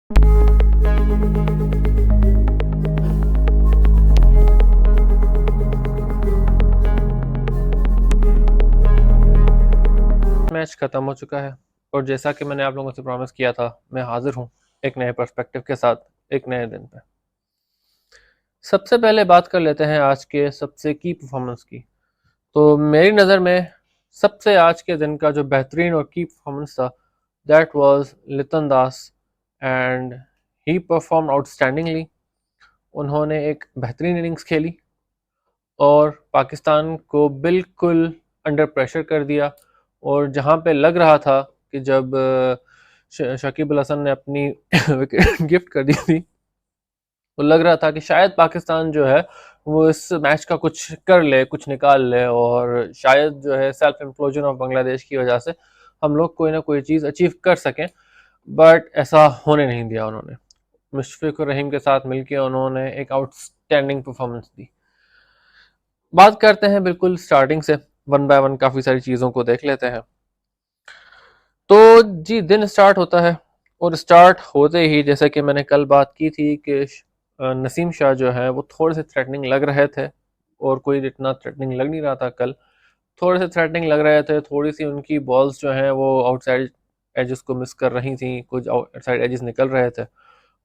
Match ख़त्म हो चुका है और जैसा कि मैंने आप लोगों से प्रॉमिस किया था, मैं हाज़िर हूँ एक नए पर्सपेक्टिव के साथ, एक नए दिन पे। सबसे पहले बात कर लेते हैं आज के सबसे की परफॉर्मेंस की। तो मेरी नज़र में सबसे आज के दिन का जो बेहतरीन और की परफॉर्मेंस था, that was Liton Das and he perform outstandingly. उन्होंने एक बेहतरीन इनिंग्स खेली और पाकिस्तान को बिल्कुल अंडर प्रेशर कर दिया। और जहाँ पे लग रहा था कि जब शकीब अल हसन ने अपनी विकेट गिफ्ट कर दी थी, तो लग रहा था कि शायद पाकिस्तान जो है वो इस मैच का कुछ कर ले, कुछ निकाल ले, और शायद जो है सेल्फ इम्प्लोजन ऑफ बांग्लादेश की वजह से हम लोग कोई ना कोई चीज़ अचीव कर सकें। बट ऐसा होने नहीं दिया उन्होंने। मुशफिकुर रहीम के साथ मिलकर उन्होंने एक आउटस्टैंडिंग परफॉर्मेंस दी। बात करते हैं बिल्कुल स्टार्टिंग से, वन बाय वन काफ़ी सारी चीज़ों को देख लेते हैं। तो जी, दिन स्टार्ट होता है और स्टार्ट होते ही जैसे कि मैंने कल बात की थी कि नसीम शाह जो है वो थोड़े से थ्रेटनिंग लग रहे थे, और कोई इतना थ्रेटनिंग लग नहीं रहा था कल। थोड़े से थ्रेटनिंग लग रहे थे, थोड़ी सी उनकी बॉल्स जो हैं वो आउटसाइड एजेस को मिस कर रही थी, कुछ आउटसाइड एजेस निकल रहे थे,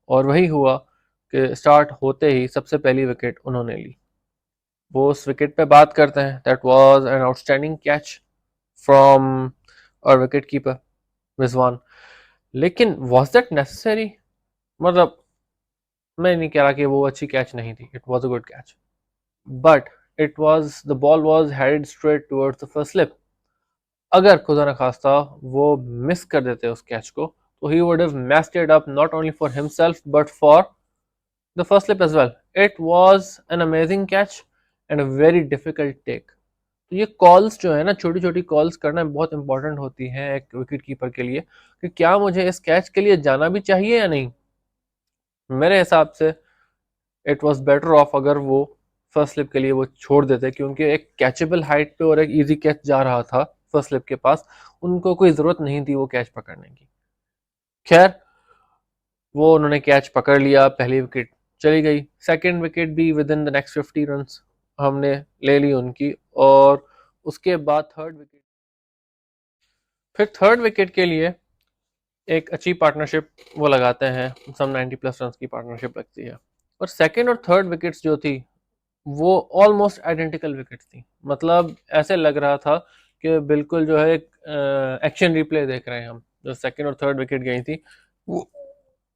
और वही हुआ कि स्टार्ट होते ही सबसे पहली विकेट उन्होंने ली। वो उस विकेट पे बात करते हैं, that was an outstanding catch from और विकेट कीपर रिजवान। लेकिन वॉज दैट नेसेसरी? मतलब मैं नहीं कह रहा कि वो अच्छी कैच नहीं थी, it was a good catch, but it was the ball was headed straight towards the first slip. अगर खुदा न खास्ता वो मिस कर देते उस कैच को, तो he would have massed it up not only for himself but for the first slip as well. It was an amazing catch and a very difficult take. तो ये कॉल्स जो है ना, छोटी छोटी कॉल्स करना बहुत इंपॉर्टेंट होती हैं एक विकेट कीपर के लिए, कि क्या मुझे इस कैच के लिए जाना भी चाहिए या नहीं। मेरे हिसाब से इट वॉज बेटर ऑफ अगर वो फर्स्ट स्लिप के लिए वो छोड़ देते, क्योंकि एक कैचेबल हाइट पे और एक इजी कैच जा रहा था फर्स्ट स्लिप के पास, उनको कोई ज़रूरत नहीं थी वो कैच पकड़ने की। खैर, वो उन्होंने कैच पकड़ लिया, पहली विकेट चली गई। सेकंड विकेट भी with in the next 50 run हमने ले ली उनकी, और उसके बाद थर्ड विकेट, फिर थर्ड विकेट के लिए एक अच्छी पार्टनरशिप वो लगाते हैं, सम 90+ रन की पार्टनरशिप लगती है। और सेकंड और थर्ड विकेट्स जो थी वो ऑलमोस्ट आइडेंटिकल विकेट्स थी। मतलब ऐसे लग रहा था कि बिल्कुल जो है एक एक्शन रिप्ले देख रहे हैं हम। जो सेकंड और थर्ड विकेट गई थी वो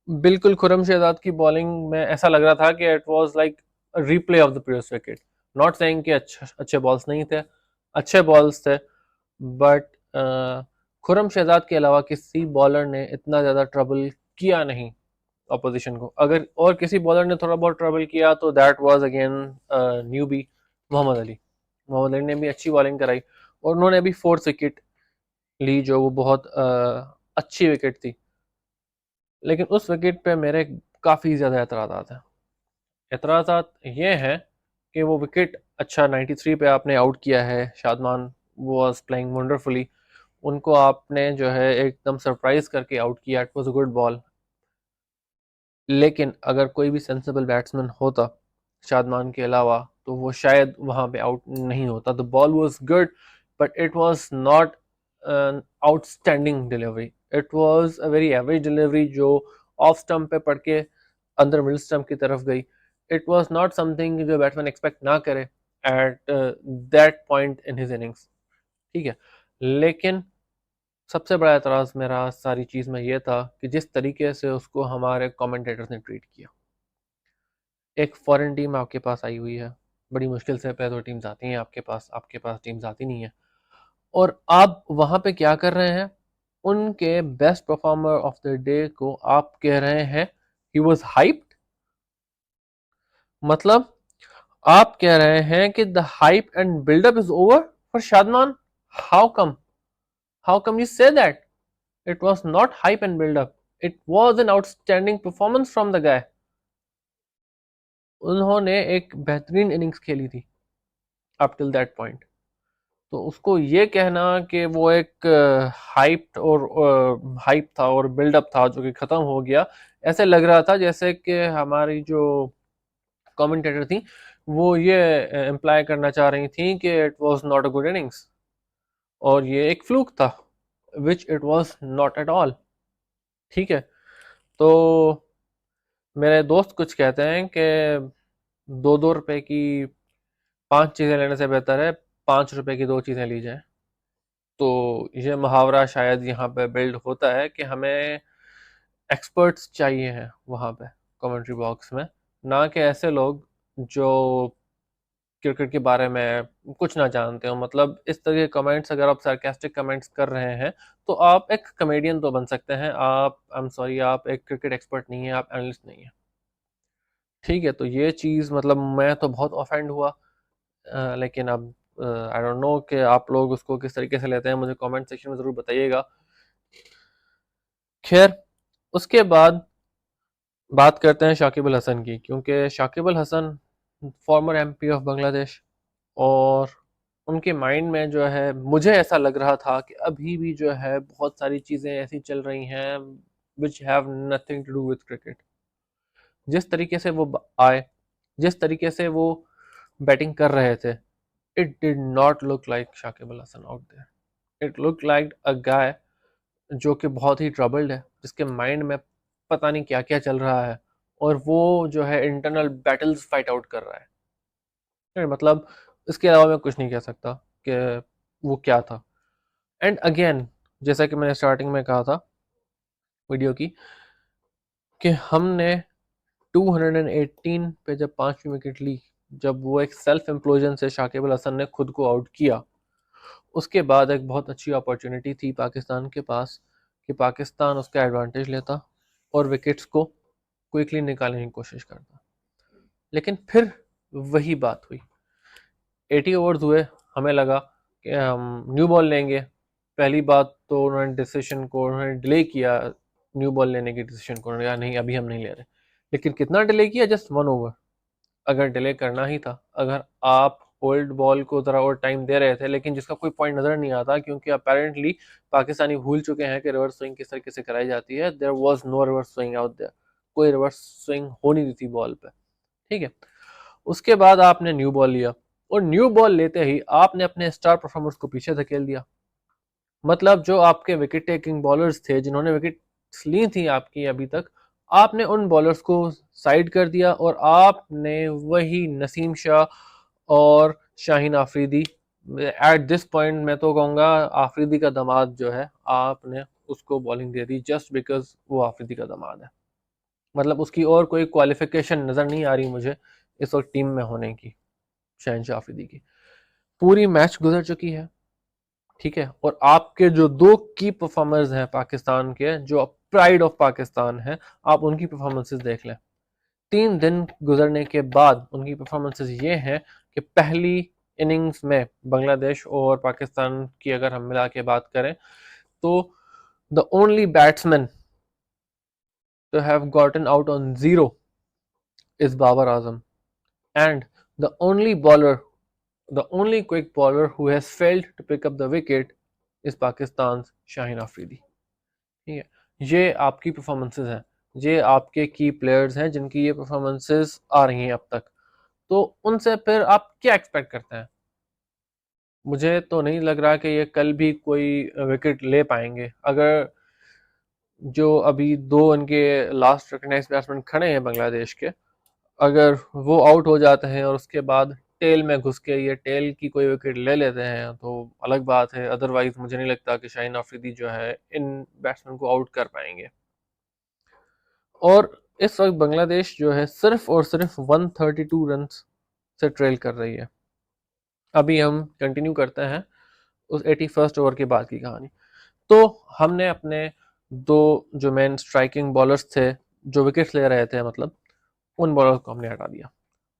बिल्कुल खुरम शहजाद की बॉलिंग में ऐसा लग रहा था कि it was like replay off the previous wicket. Not saying कि अच्छे बॉल्स नहीं थे, अच्छे बॉल्स थे, बट खुरम शहजाद के अलावा किसी बॉलर ने इतना ज़्यादा ट्रबल किया नहीं अपोजिशन को। अगर और किसी बॉलर ने थोड़ा बहुत ट्रबल किया तो दैट वाज अगेन न्यूबी मोहम्मद अली। मोहम्मद अली ने भी अच्छी बॉलिंग कराई और उन्होंने भी फोर्थ विकेट ली, जो वो बहुत अच्छी विकेट थी। लेकिन उस विकेट पे मेरे काफ़ी ज़्यादा एतराज़ात हैं। एतराज़ात ये हैं कि वो विकेट, अच्छा 93 पे आपने आउट किया है, शादमान वाज प्लेइंग वंडरफुली, उनको आपने जो है एकदम सरप्राइज करके आउट किया, it was a good ball. लेकिन अगर कोई भी सेंसिबल बैट्समैन होता शादमान के अलावा, तो वो शायद वहाँ पे आउट नहीं होता। The ball was good but it was not an outstanding delivery, it was a very average delivery जो ऑफ स्टंप पे पड़ के अंदर मिडिल स्टंप की तरफ गई। इट वाज नॉट समथिंग जो बैट्समैन एक्सपेक्ट ना करे at that point in his innings. ठीक है, लेकिन सबसे बड़ा एतराज़ मेरा सारी चीज़ में ये था कि जिस तरीके से उसको हमारे कमेंटेटर्स ने ट्रीट किया। एक फॉरेन टीम आपके पास आई हुई है, बड़ी मुश्किल से पैदो टीम्स आती हैं आपके पास टीम्स आती नहीं है, और आप वहाँ पे क्या कर रहे हैं? उनके best performer of the day को आप कह रहे हैं ही वाज हाइप्ड। मतलब आप कह रहे हैं कि the hype and buildup is over for Shadman. How come? How come you say that? It was not hype and buildup, it was an outstanding performance from the guy. उन्होंने एक बेहतरीन innings खेली थी अप टिल दैट पॉइंट। तो उसको ये कहना कि वो एक हाइप था और बिल्डअप था जो कि ख़त्म हो गया, ऐसे लग रहा था जैसे कि हमारी जो कमेंटेटर थी वो ये इम्प्लाई करना चाह रही थी कि it was not a good innings और ये एक फ्लूक था, which it was not at all. ठीक है, तो मेरे दोस्त कुछ कहते हैं कि 2-2 रुपए की 5 चीज़ें लेने से बेहतर है 5 रुपए की 2 चीज़ें ली जाएं। तो ये मुहावरा शायद यहाँ पे बिल्ड होता है कि हमें एक्सपर्ट्स चाहिए हैं वहाँ पे कमेंट्री बॉक्स में, ना कि ऐसे लोग जो क्रिकेट के बारे में कुछ ना जानते हो। मतलब इस तरह के कमेंट्स, अगर आप सार्केस्टिक कमेंट्स कर रहे हैं तो आप एक कमेडियन तो बन सकते हैं, आप आई एम सॉरी आप एक क्रिकेट एक्सपर्ट नहीं है, आप एनालिस्ट नहीं है। ठीक है, तो ये चीज़ मतलब मैं तो बहुत ऑफेंड हुआ। लेकिन अब आई डोंट नो कि आप लोग उसको किस तरीके से लेते हैं, मुझे कमेंट सेक्शन में ज़रूर बताइएगा। खैर, उसके बाद बात करते हैं शाकिब अल हसन की, क्योंकि Shakib Al Hasan former MP of Bangladesh, और उनके माइंड में जो है मुझे ऐसा लग रहा था कि अभी भी जो है बहुत सारी चीज़ें ऐसी चल रही हैं which have nothing to do with cricket. जिस तरीके से वो आए, जिस तरीके से वो बैटिंग कर रहे थे, it did not look like Shakib Al Hasan out there. It look like a guy जो कि बहुत ही ट्रबल्ड है, जिसके माइंड में पता नहीं क्या क्या चल रहा है, और वो जो है इंटरनल बैटल्स फाइट आउट कर रहा है। मतलब इसके अलावा मैं कुछ नहीं कह सकता कि वो क्या था। एंड अगेन, जैसा कि मैंने स्टार्टिंग में कहा था वीडियो की, कि हमने 218 पे जब 5वीं विकेट ली, जब वो एक सेल्फ इम्प्लोजन से शाकिब अल हसन ने खुद को आउट किया, उसके बाद एक बहुत अच्छी अपॉर्चुनिटी थी पाकिस्तान के पास कि पाकिस्तान उसका एडवांटेज लेता और विकेट्स को क्विकली निकालने की कोशिश करता। लेकिन फिर वही बात हुई, 80 ओवर्स हुए, हमें लगा कि हम न्यू बॉल लेंगे। पहली बात तो उन्होंने डिसीजन को उन्होंने डिले किया, न्यू बॉल लेने के डिसीजन को उन्होंने कहा नहीं अभी हम नहीं ले रहे। लेकिन कितना डिले किया? Just 1 over. अगर डिले करना ही था, अगर आप ओल्ड बॉल को ज़रा और टाइम दे रहे थे, लेकिन जिसका कोई पॉइंट नज़र नहीं आता, क्योंकि अपेरेंटली पाकिस्तानी भूल चुके हैं कि रिवर्स स्विंग किस तरीके से कराई जाती है। There was no reverse swing out there, कोई रिवर्स स्विंग हो नहीं रही थी बॉल पे। ठीक है, उसके बाद आपने न्यू बॉल लिया, और न्यू बॉल लेते ही आपने अपने स्टार परफॉर्मर्स को पीछे धकेल दिया। मतलब जो आपके विकेट टेकिंग बॉलर्स थे, जिन्होंने विकेट ली थी आपकी अभी तक, आपने उन बॉलर्स को साइड कर दिया और आपने वही नसीम शाह और Shaheen Afridi, at this point मैं तो कहूँगा आफरीदी का दामाद जो है, आपने उसको bowling they the just because वो आफरीदी का दामाद है। मतलब उसकी और कोई क्वालिफिकेशन नज़र नहीं आ रही मुझे इस वक्त टीम में होने की, शहनशाह आफरीदी की। पूरी मैच गुजर चुकी है, ठीक है, और आपके जो 2 की परफॉर्मर्स हैं पाकिस्तान के, जो प्राइड ऑफ पाकिस्तान है, आप उनकी परफॉर्मेंसेस देख लें। 3 दिन गुजरने के बाद उनकी परफॉर्मेंसेस ये हैं कि पहली इनिंग्स में बांग्लादेश और पाकिस्तान की अगर हम मिला के बात करें, तो the only batsman to have gotten out on 0 is Babar Azam, and the only bowler, the only quick bowler who has failed to pick up the wicket is Pakistan's Shaheen Afridi। ठीक है, ये आपकी परफॉर्मेंसेज हैं, ये आपके की प्लेयर्स हैं जिनकी ये परफॉर्मेंसेज आ रही हैं अब तक। तो उनसे फिर आप क्या एक्सपेक्ट करते हैं? मुझे तो नहीं लग रहा कि ये कल भी कोई विकेट ले पाएंगे। अगर जो अभी 2 इनके लास्ट रिकग्नाइज्ड बैट्समैन खड़े हैं बांग्लादेश के, अगर वो आउट हो जाते हैं और उसके बाद टेल में घुस के ये टेल की कोई विकेट ले लेते हैं तो अलग बात है। अदरवाइज मुझे नहीं लगता कि शाहीन आफरीदी जो है इन बैट्समैन को आउट कर पाएंगे। और इस वक्त बांग्लादेश जो है सिर्फ और सिर्फ 132 रन से ट्रेल कर रही है। अभी हम कंटिन्यू करते हैं उस 81st ओवर के बाद की कहानी। तो हमने अपने 2 जो मेन स्ट्राइकिंग बॉलर्स थे जो विकेट्स ले रहे थे, मतलब उन बॉलर को हमने हटा दिया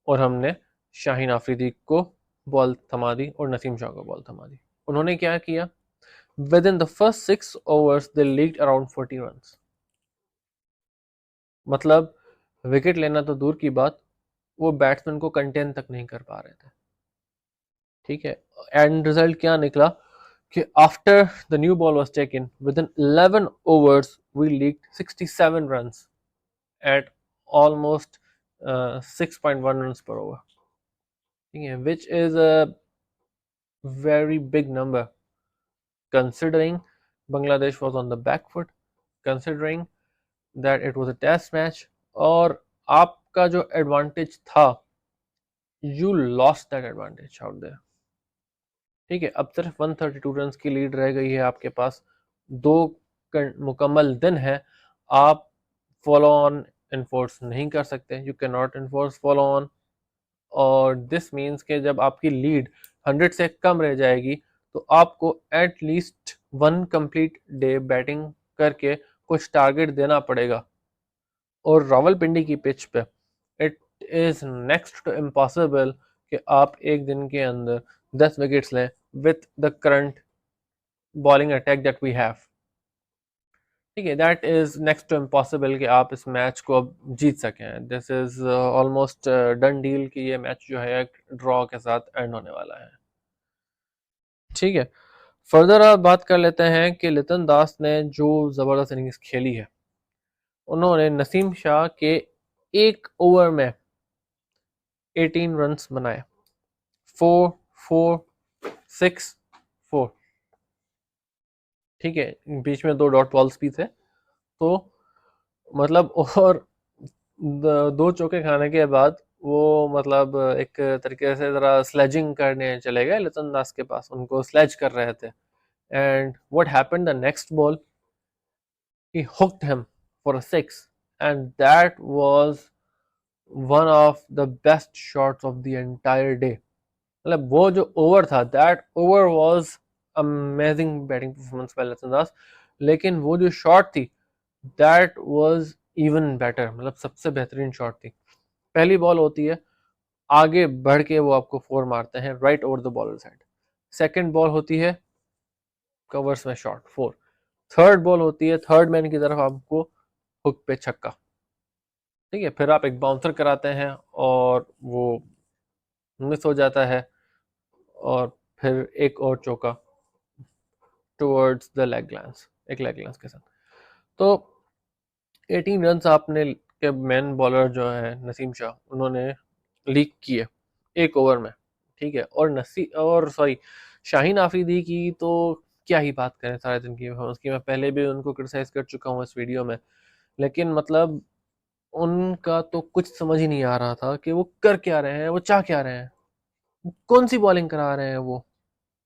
और हमने शाहीन आफरीदी को बॉल थमा दी और नसीम शाह को बॉल थमा दी। उन्होंने क्या किया? With in the first 6 overs they lead around 40 run. मतलब विकेट लेना तो दूर की बात, वो बैट्समैन को कंटेन तक नहीं कर पा रहे थे। ठीक है, एंड रिजल्ट क्या निकला कि after the new ball was taken within 11 overs we leaked 67 runs at almost 6.1 runs per over, ठीक है, which is a very big number considering Bangladesh was on the back foot, considering that it was a test match और आपका जो advantage था, you lost that advantage out there. ठीक है, अब सिर्फ 132 रन की लीड रह गई है आपके पास, 2 मुकम्मल दिन है, आप फॉलो ऑन इन्फोर्स नहीं कर सकते, you can not enforce follow on, और दिस मीन्स के जब आपकी लीड 100 से कम रह जाएगी तो आपको at least 1 complete day batting करके कुछ टारगेट देना पड़ेगा, और रावलपिंडी की पिच पे it is next to impossible कि आप एक दिन के अंदर 10 विकेट्स लें with the current bowling attack that we have, ठीक है, that is next to impossible कि आप इस मैच को अब जीत सकें, this is almost done deal कि ये मैच जो है ड्रॉ के साथ एंड होने वाला है, ठीक है। फर्दर आप बात कर लेते हैं कि लिटन दास ने जो ज़बरदस्त इनिंग्स खेली है, उन्होंने नसीम शाह के एक ओवर में 18 रन्स बनाए, 4 4 6 4, ठीक है, बीच में 2 डॉट बॉल्स भी थे, तो मतलब और 2 चौके खाने के बाद वो मतलब एक तरीके से ज़रा स्लेजिंग करने चले गए लिटन दास के पास, उनको स्लेज कर रहे थे, and what happened the next ball, he hooked him for a 6 and that was one of the best shots of the entire day. मतलब वो जो ओवर था, that over was amazing batting performance by Liton Das, लेकिन वो जो shot थी that was even better, मतलब सबसे बेहतरीन शॉट थी। पहली बॉल होती है, आगे बढ़ के वो आपको 4 मारते हैं right over the bowler side, second ball होती है कवर्स में शॉट 4, थर्ड बॉल होती है थर्ड मैन की तरफ आपको हुक पे छक्का, ठीक है, फिर आप एक बाउंसर कराते हैं और वो मिस हो जाता है, और फिर एक और चौका टुवर्ड्स द लेग ग्लैंस, एक लेग ग्लैंस के साथ, तो 18 रन आपने के मैन बॉलर जो है नसीम शाह, उन्होंने लीक किए एक ओवर में, ठीक है, और शाहीन आफरीदी की तो क्या ही बात करें सारे दिन की परफॉर्मेंस की, मैं पहले भी उनको क्रिटिसाइज कर चुका हूँ इस वीडियो में, लेकिन मतलब उनका तो कुछ समझ ही नहीं आ रहा था कि वो कर क्या रहे हैं, वो चाह क्या रहे हैं, कौन सी बॉलिंग करा रहे हैं वो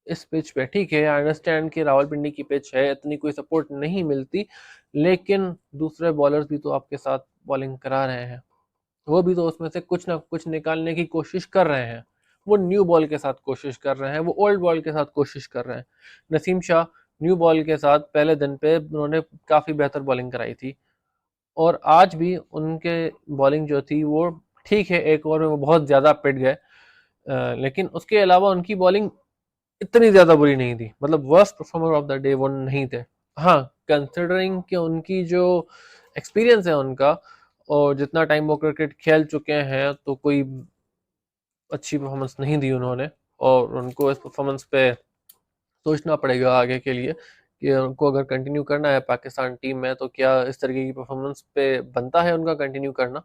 इस पिच पे, ठीक है, आई अंडरस्टैंड कि रावलपिंडी की पिच है, इतनी कोई सपोर्ट नहीं मिलती, लेकिन दूसरे बॉलर्स भी तो आपके साथ बॉलिंग करा रहे हैं, वो भी तो उसमें से कुछ ना कुछ निकालने की कोशिश कर रहे हैं, वो न्यू बॉल के साथ कोशिश कर रहे हैं, वो ओल्ड बॉल के साथ कोशिश कर रहे हैं। नसीम शाह न्यू बॉल के साथ पहले दिन पे उन्होंने काफ़ी बेहतर बॉलिंग कराई थी, और आज भी उनके बॉलिंग जो थी वो ठीक है, एक ओवर में वो बहुत ज़्यादा पिट गए, लेकिन उसके अलावा उनकी बॉलिंग इतनी ज़्यादा बुरी नहीं थी, मतलब worst performer of the day वो नहीं थे। हाँ, कंसिडरिंग कि उनकी जो एक्सपीरियंस है उनका, और जितना टाइम वो क्रिकेट खेल चुके हैं, तो कोई अच्छी परफॉर्मेंस नहीं दी उन्होंने, और उनको इस परफॉर्मेंस पे सोचना पड़ेगा आगे के लिए कि उनको अगर कंटिन्यू करना है पाकिस्तान टीम में, तो क्या इस तरीके की परफॉर्मेंस पे बनता है उनका कंटिन्यू करना।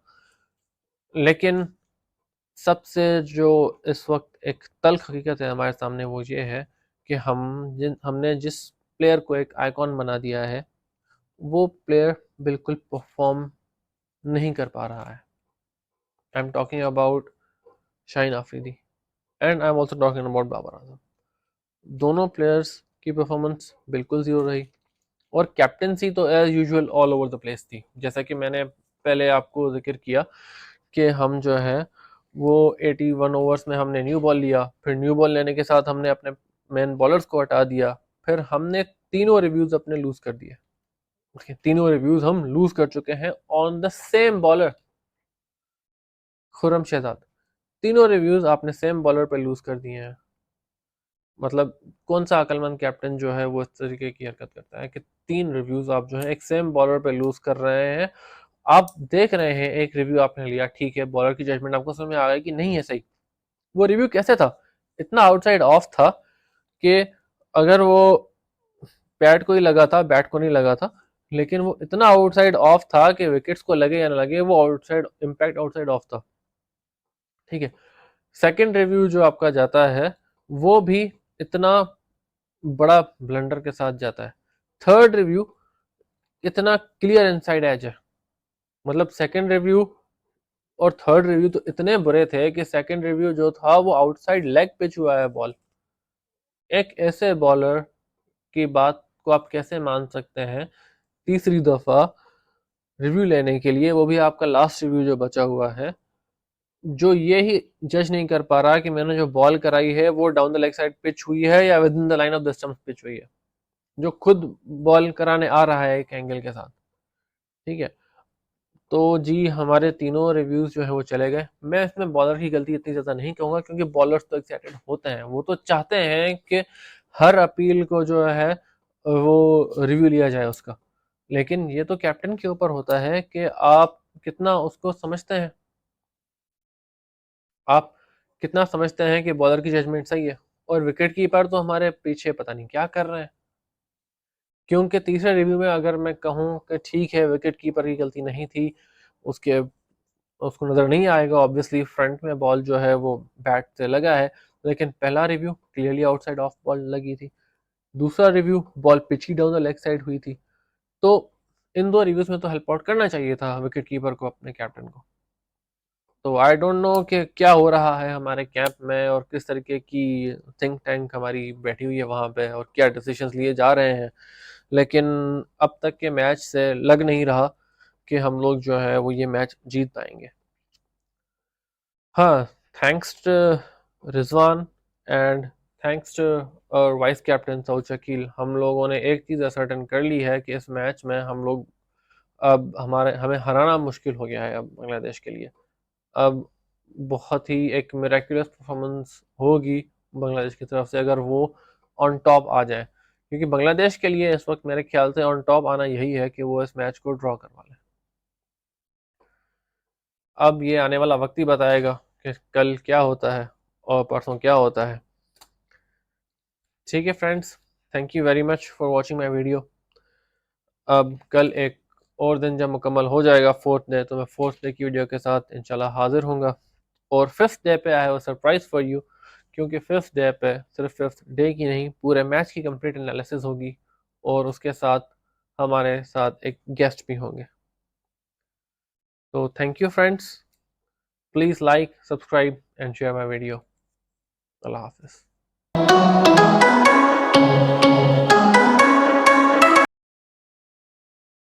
लेकिन सबसे जो इस वक्त एक तल्ख हकीकत है हमारे सामने, वो ये है कि हमने जिस प्लेयर को एक आइकॉन बना दिया है, वो प्लेयर बिल्कुल परफॉर्म नहीं कर पा रहा है। I am talking about Shaheen Afridi, and I am also talking about Babar Azam. दोनों प्लेयर्स की परफॉर्मेंस बिल्कुल ज़ीरो रही, और कैप्टनसी तो as usual all over the place थी, जैसा कि मैंने पहले आपको जिक्र किया कि हम जो है वो 81 ओवर्स में हमने न्यू बॉल लिया, फिर न्यू बॉल लेने के साथ हमने अपने मेन बॉलर्स को हटा दिया, फिर हमने तीनों रिव्यूज अपने लूज कर दिए, तीनों रिव्यूज हम लूज कर चुके हैं on the same bowler Khurram Shahzad, तीनों रिव्यूज आपने सेम बॉलर पे लूज कर दिए हैं। मतलब कौन सा अक्लमंद कैप्टन जो है वो इस तरीके की हरकत करता है कि 3 रिव्यूज आप जो है एक सेम बॉलर पे लूज कर रहे हैं। आप देख रहे हैं एक रिव्यू आपने लिया, ठीक है, बॉलर की जजमेंट आपको समझ में आ गई कि नहीं है सही, वो रिव्यू कैसे था इतना आउटसाइड ऑफ था कि अगर वो पैड को ही लगा था, बैट को नहीं लगा था, लेकिन वो इतना आउटसाइड ऑफ था कि विकेट्स को लगे या ना लगे, वो आउटसाइड इम्पैक्ट आउटसाइड ऑफ था। ठीक है, सेकंड रिव्यू जो आपका जाता है वो भी इतना बड़ा ब्लंडर के साथ जाता है। थर्ड रिव्यू इतना क्लियर इनसाइड एज है, मतलब सेकंड रिव्यू और थर्ड रिव्यू तो इतने बुरे थे कि सेकंड रिव्यू जो था वो आउटसाइड लेग पिच हुआ है बॉल। एक ऐसे बॉलर की बात को आप कैसे मान सकते हैं तीसरी दफा रिव्यू लेने के लिए, वो भी आपका लास्ट रिव्यू जो बचा हुआ है, जो ये ही जज नहीं कर पा रहा कि मैंने जो बॉल कराई है वो down the leg side pitch हुई है या with in the line of the stump pitch हुई है, जो खुद बॉल कराने आ रहा है एक एंगल के साथ। ठीक है, तो जी हमारे तीनों रिव्यूज जो है वो चले गए। मैं इसमें बॉलर की गलती इतनी ज़्यादा नहीं कहूँगा, क्योंकि बॉलर्स तो एक्साइटेड होते हैं, वो तो चाहते हैं कि हर अपील को जो है वो रिव्यू लिया जाए उसका। लेकिन ये तो कैप्टन के ऊपर होता है कि आप कितना उसको समझते हैं, आप कितना समझते हैं कि बॉलर की जजमेंट सही है। और विकेट कीपर तो हमारे पीछे पता नहीं क्या कर रहे हैं, क्योंकि तीसरे रिव्यू में अगर मैं कहूँ कि ठीक है विकेट कीपर की गलती नहीं थी, उसके उसको नज़र नहीं आएगा ऑब्वियसली, फ्रंट में बॉल जो है वो बैट से लगा है, लेकिन पहला review clearly outside of ball लगी थी, दूसरा review ball peachy down the leg side हुई थी। तो इन दो रिव्यूज में तो हेल्प आउट करना चाहिए था विकेट कीपर को, अपने कैप्टन को। तो आई डोंट नो कि क्या हो रहा है हमारे कैंप में और किस तरीके की थिंक टैंक हमारी बैठी हुई है वहाँ पे और क्या डिसीजंस लिए जा रहे हैं, लेकिन अब तक के मैच से लग नहीं रहा कि हम लोग जो है वो ये मैच जीत पाएंगे। हाँ, thanks to Rizwan and thanks to और वाइस कैप्टन सऊद शकील, हम लोगों ने एक चीज़ असर्टन कर ली है कि इस मैच में हम लोग अब हमें हराना मुश्किल हो गया है अब बांग्लादेश के लिए। अब बहुत ही एक मिरेकुलस परफॉर्मेंस होगी बांग्लादेश की तरफ से अगर वो ऑन टॉप आ जाए, क्योंकि बांग्लादेश के लिए इस वक्त मेरे ख्याल से ऑन टॉप आना यही है कि वो इस मैच को ड्रॉ करवा लें। अब ये आने वाला वक्त ही बताएगा कि कल क्या होता है और परसों क्या होता है। ठीक है friends, thank you very much for watching my video. अब कल एक और दिन जब मुकम्मल हो जाएगा फोर्थ डे, तो मैं फोर्थ डे की वीडियो के साथ इंशाल्लाह हाजिर हूँगा। और फिफ्थ डे पे आया वो सरप्राइज़ फॉर यू, क्योंकि फिफ्थ डे पे सिर्फ फिफ्थ डे की नहीं पूरे मैच की कंप्लीट एनालिसिस होगी और उसके साथ हमारे साथ एक गेस्ट भी होंगे। तो thank you friends, please like, subscribe and share my video. अल्लाह हाफिज़।